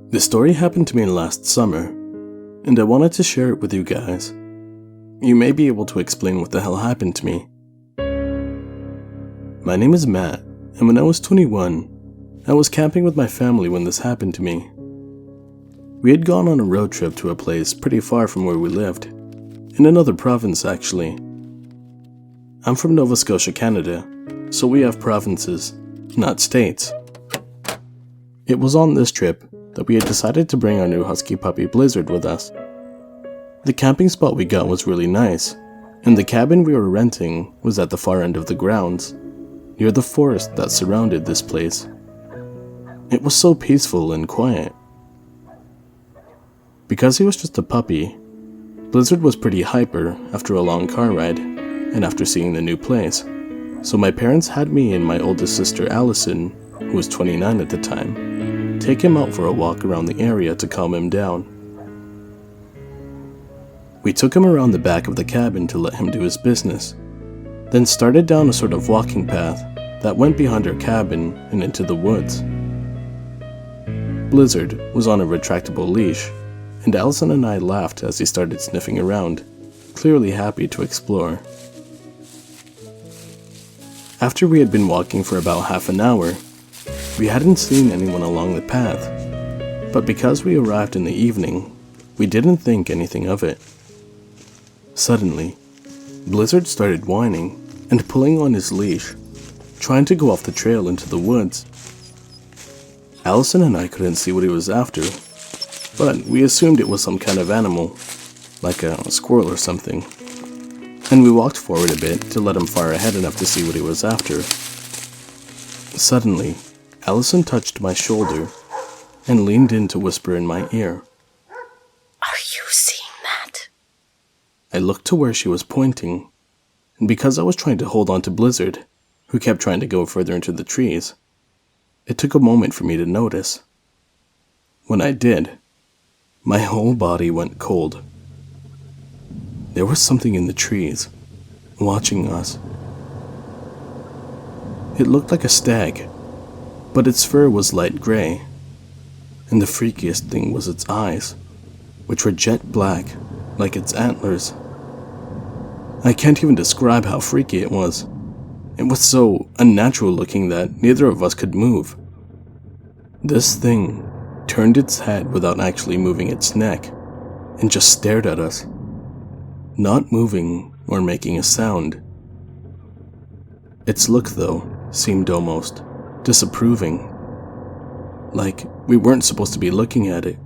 This story happened to me last summer, and I wanted to share it with you guys. You may be able to explain what the hell happened to me. My name is Matt, and when I was 21, I was camping with my family when this happened to me. We had gone on a road trip to a place pretty far from where we lived, in another province actually. I'm from Nova Scotia, Canada, so we have provinces, not states. It was on this trip that we had decided to bring our new husky puppy Blizzard with us. The camping spot we got was really nice, and the cabin we were renting was at the far end of the grounds, near the forest that surrounded this place. It was so peaceful and quiet. Because he was just a puppy, Blizzard was pretty hyper after a long car ride and after seeing the new place, so my parents had me and my oldest sister Allison, who was 29 at the time, take him out for a walk around the area to calm him down. We took him around the back of the cabin to let him do his business, then started down a sort of walking path that went behind our cabin and into the woods. Blizzard was on a retractable leash, and Allison and I laughed as he started sniffing around, clearly happy to explore. After we had been walking for about half an hour, we hadn't seen anyone along the path, but because we arrived in the evening, we didn't think anything of it. Suddenly, Blizzard started whining and pulling on his leash, trying to go off the trail into the woods. Allison and I couldn't see what he was after, but we assumed it was some kind of animal, like a squirrel or something, and we walked forward a bit to let him far ahead enough to see what he was after. Suddenly, Allison touched my shoulder and leaned in to whisper in my ear. Are you seeing that? I looked to where she was pointing, and because I was trying to hold on to Blizzard, who kept trying to go further into the trees, it took a moment for me to notice. When I did, my whole body went cold. There was something in the trees, watching us. It looked like a stag, but its fur was light gray, and the freakiest thing was its eyes, which were jet black, like its antlers. I can't even describe how freaky it was. It was so unnatural looking that neither of us could move. This thing turned its head without actually moving its neck, and just stared at us, not moving or making a sound. Its look, though, seemed almost disapproving, like we weren't supposed to be looking at it.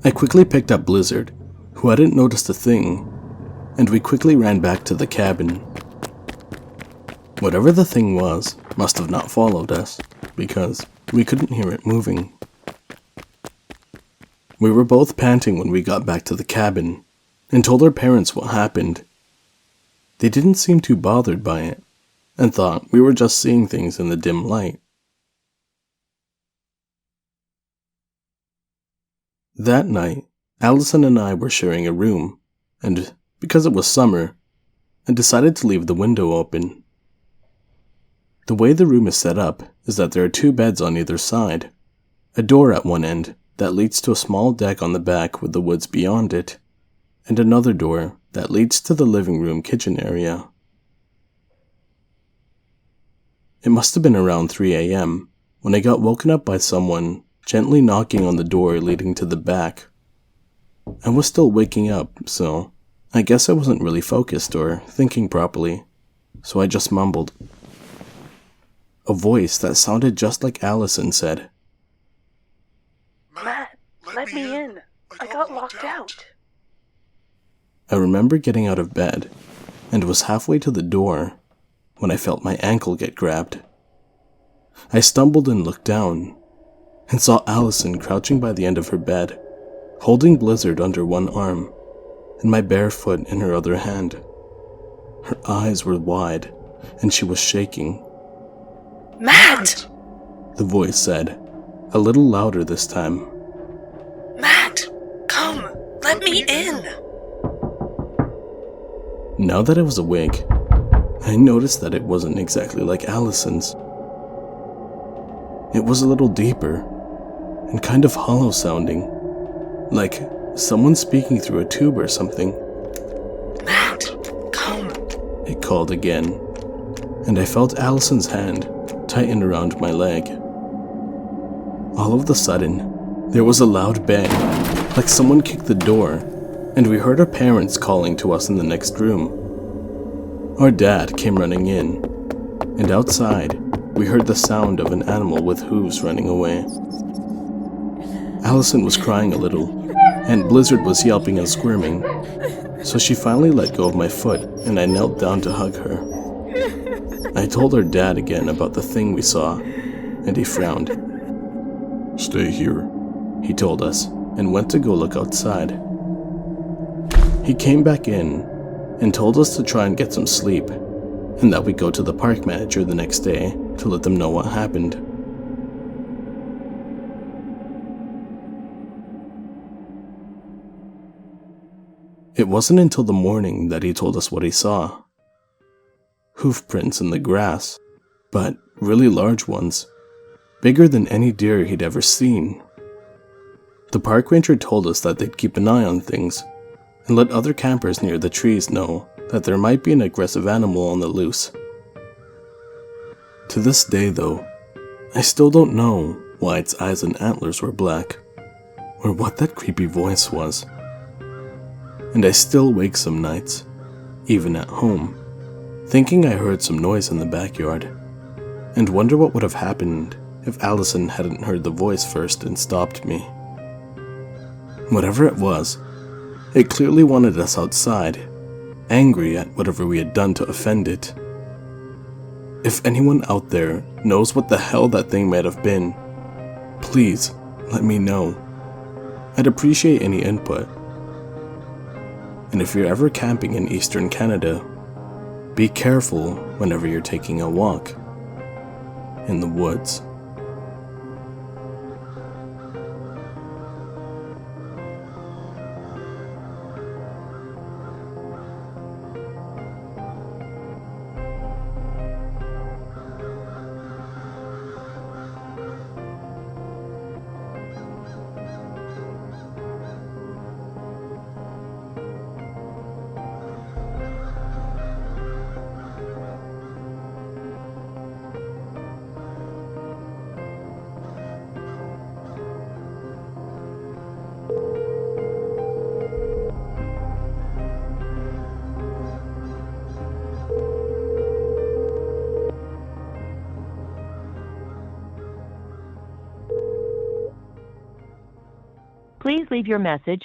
I quickly picked up Blizzard, who hadn't noticed a thing, and we quickly ran back to the cabin. Whatever the thing was must have not followed us, because we couldn't hear it moving. We were both panting when we got back to the cabin, and told our parents what happened. They didn't seem too bothered by it, and thought we were just seeing things in the dim light. That night, Allison and I were sharing a room, and because it was summer, I decided to leave the window open. The way the room is set up is that there are two beds on either side, a door at one end that leads to a small deck on the back with the woods beyond it, and another door that leads to the living room kitchen area. It must have been around 3 a.m. when I got woken up by someone gently knocking on the door leading to the back. I was still waking up, so I guess I wasn't really focused or thinking properly, so I just mumbled. A voice that sounded just like Allison said, Matt, let me in. I got locked out. I remember getting out of bed and was halfway to the door when I felt my ankle get grabbed. I stumbled and looked down and saw Allison crouching by the end of her bed, holding Blizzard under one arm and my bare foot in her other hand. Her eyes were wide and she was shaking. Matt! The voice said, a little louder this time. Matt, come, let me in. Now that I was awake, I noticed that it wasn't exactly like Allison's. It was a little deeper, and kind of hollow sounding, like someone speaking through a tube or something. Matt, come. It called again, and I felt Allison's hand tighten around my leg. All of a sudden, there was a loud bang, like someone kicked the door, and we heard our parents calling to us in the next room. Our dad came running in, and outside, we heard the sound of an animal with hooves running away. Allison was crying a little, and Blizzard was yelping and squirming, so she finally let go of my foot, and I knelt down to hug her. I told our dad again about the thing we saw, and he frowned. "Stay here," he told us, and went to go look outside. He came back in and told us to try and get some sleep, and that we go to the park manager the next day to let them know what happened. It wasn't until the morning that he told us what he saw. Hoof prints in the grass, but really large ones, bigger than any deer he'd ever seen. The park ranger told us that they'd keep an eye on things and let other campers near the trees know that there might be an aggressive animal on the loose. To this day, though, I still don't know why its eyes and antlers were black, or what that creepy voice was. And I still wake some nights, even at home, thinking I heard some noise in the backyard, and wonder what would have happened if Allison hadn't heard the voice first and stopped me. Whatever it was, it clearly wanted us outside, angry at whatever we had done to offend it. If anyone out there knows what the hell that thing might have been, please let me know. I'd appreciate any input. And if you're ever camping in Eastern Canada, be careful whenever you're taking a walk in the woods. Please leave your message